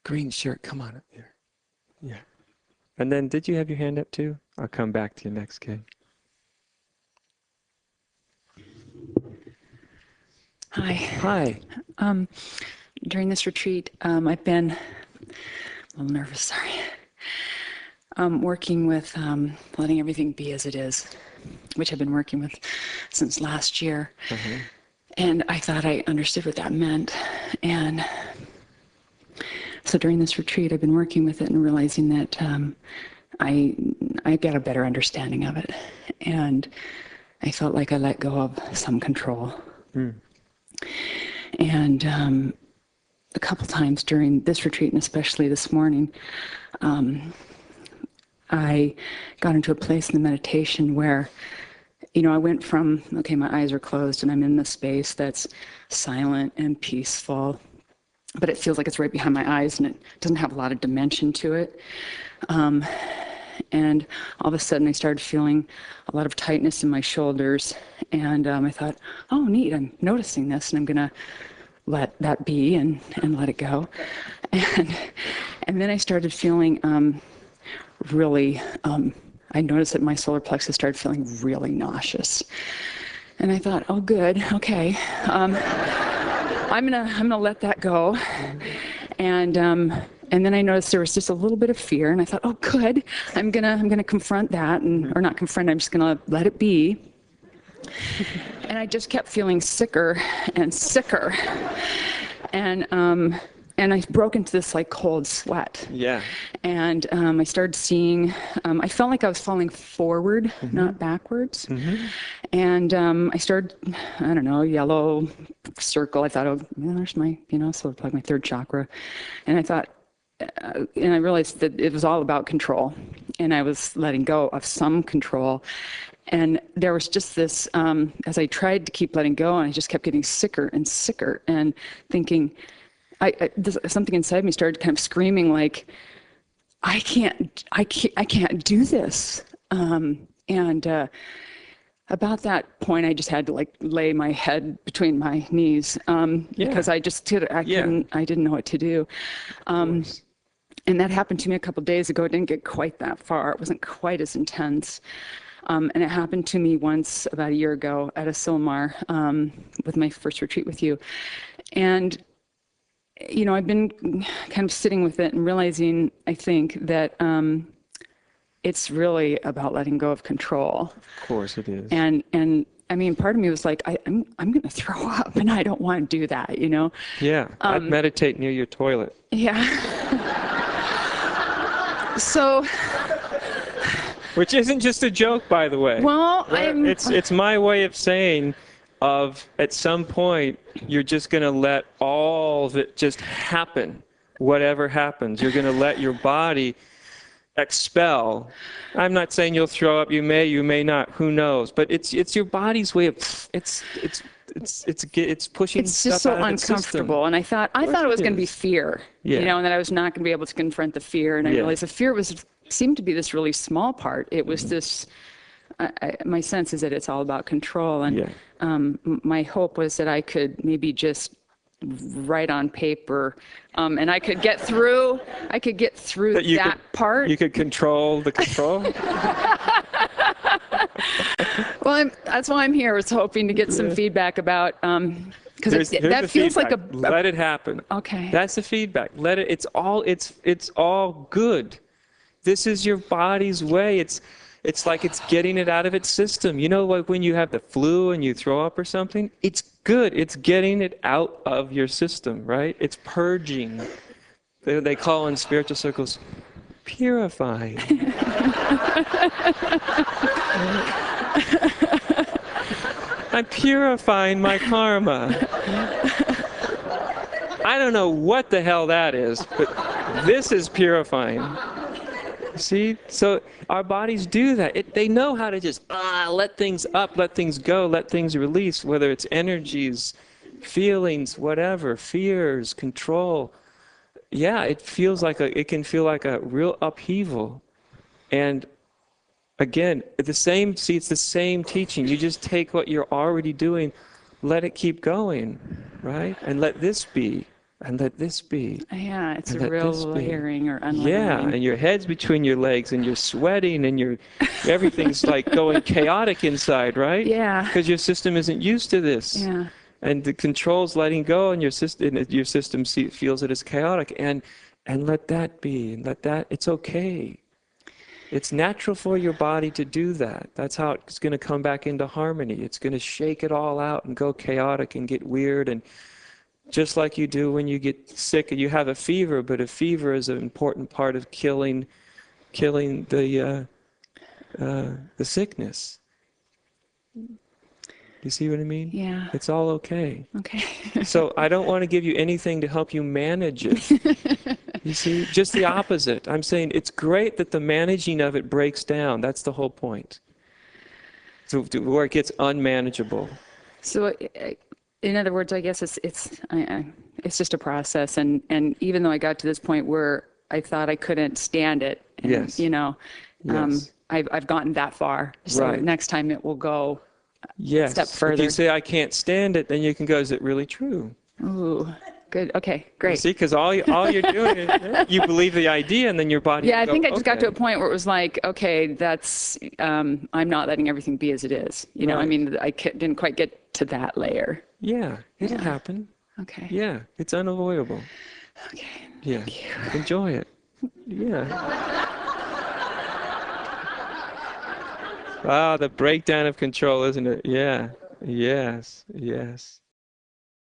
Green shirt, come on up here. Yeah. And then, did you have your hand up too? I'll come back to you next, Kay. Hi. Hi. During this retreat, I've been a little nervous, sorry. Working with letting everything be as it is, which I've been working with since last year. Uh-huh. And I thought I understood what that meant. And so during this retreat, I've been working with it and realizing that I got a better understanding of it. And I felt like I let go of some control. Mm. And a couple times during this retreat, and especially this morning, I got into a place in the meditation where, I went from, okay, my eyes are closed and I'm in this space that's silent and peaceful, but it feels like it's right behind my eyes and it doesn't have a lot of dimension to it. And all of a sudden I started feeling a lot of tightness in my shoulders. And I thought, oh, neat, I'm noticing this and I'm going to let that be and let it go. And then I started feeling really, I noticed that my solar plexus started feeling really nauseous. And I thought, oh, good, okay. I'm gonna let that go. And then I noticed there was just a little bit of fear, and I thought, oh, good, I'm gonna confront that, or not confront, I'm just gonna let it be. And I just kept feeling sicker and sicker. And I broke into this like cold sweat. Yeah. And I started seeing, I felt like I was falling forward, not backwards. Mm-hmm. And I started, I don't know, yellow circle. I thought, oh, there's my, sort of like my third chakra. And I thought, and I realized that it was all about control. And I was letting go of some control. And there was just this, as I tried to keep letting go, and I just kept getting sicker and sicker and thinking, something inside me started kind of screaming like, I can't do this. And about that point, I just had to like lay my head between my knees because I didn't know what to do. And that happened to me a couple of days ago. It didn't get quite that far. It wasn't quite as intense. And it happened to me once about a year ago at a Silmar with my first retreat with you. And I've been kind of sitting with it and realizing, I think, that it's really about letting go of control. Of course it is. And I mean, part of me was like, I'm going to throw up, and I don't want to do that, Yeah, I'd meditate near your toilet. Yeah. So... Which isn't just a joke, by the way. Well, It's my way of saying at some point, you're just going to let all of it just happen, whatever happens. You're going to let your body expel. I'm not saying you'll throw up. You may not. Who knows? But it's your body's way of it's pushing. It's just so uncomfortable. And I thought it was going to be fear, and that I was not going to be able to confront the fear. And I realized the fear seemed to be this really small part. It was this. My sense is that it's all about control, and my hope was that I could maybe just write on paper, and I could get through. That part. You could control the control. Well, that's why I'm here. I was hoping to get some feedback about because that feels like let it happen. Okay. That's the feedback. Let it. It's all good. This is your body's way. It's like it's getting it out of its system. Like when you have the flu and you throw up or something, it's good. It's getting it out of your system, right? It's purging. They call in spiritual circles, purifying. I'm purifying my karma. I don't know what the hell that is, but this is purifying. See? So our bodies do that. They know how to just let things up, let things go, let things release, whether it's energies, feelings, whatever, fears, control. Yeah, it can feel like a real upheaval. And again, it's the same teaching. You just take what you're already doing, let it keep going, right? And let this be. and let this be. Yeah, it's And a let real this be. layering or Yeah, unlayering. and your head's between your legs, and you're sweating, and everything's like going chaotic inside, right? Yeah. Because your system isn't used to this. Yeah. And the control's letting go, and your system feels it as chaotic. And let that be, and let that, it's okay. It's natural for your body to do that. That's how it's going to come back into harmony. It's going to shake it all out and go chaotic and get weird, and just like you do when you get sick and you have a fever, but a fever is an important part of killing the sickness. You see what I mean? Yeah. It's all okay. Okay. So I don't want to give you anything to help you manage it. You see, just the opposite. I'm saying it's great that the managing of it breaks down. That's the whole point. So where it gets unmanageable. So, in other words, I guess it's just a process, and even though I got to this point where I thought I couldn't stand it, and, Yes. Yes. I've gotten that far. So Right. next time it will go Yes. a step If further. you say, I can't stand it, then you can go, is it really true? Ooh, good. Okay, You great. see, because all you're doing is you believe the idea, and then your body. Yeah, I will think go, I just got to a okay. point where it was like, okay, that's I'm not letting everything be as it is. You know, I Right. mean, didn't quite get to that layer. Yeah, it'll Yeah. happen. Okay. Yeah, it's unavoidable. Okay. Yeah, Thank you. enjoy it. Yeah. Wow, the breakdown of control, isn't it? Yeah. Yes. Yes.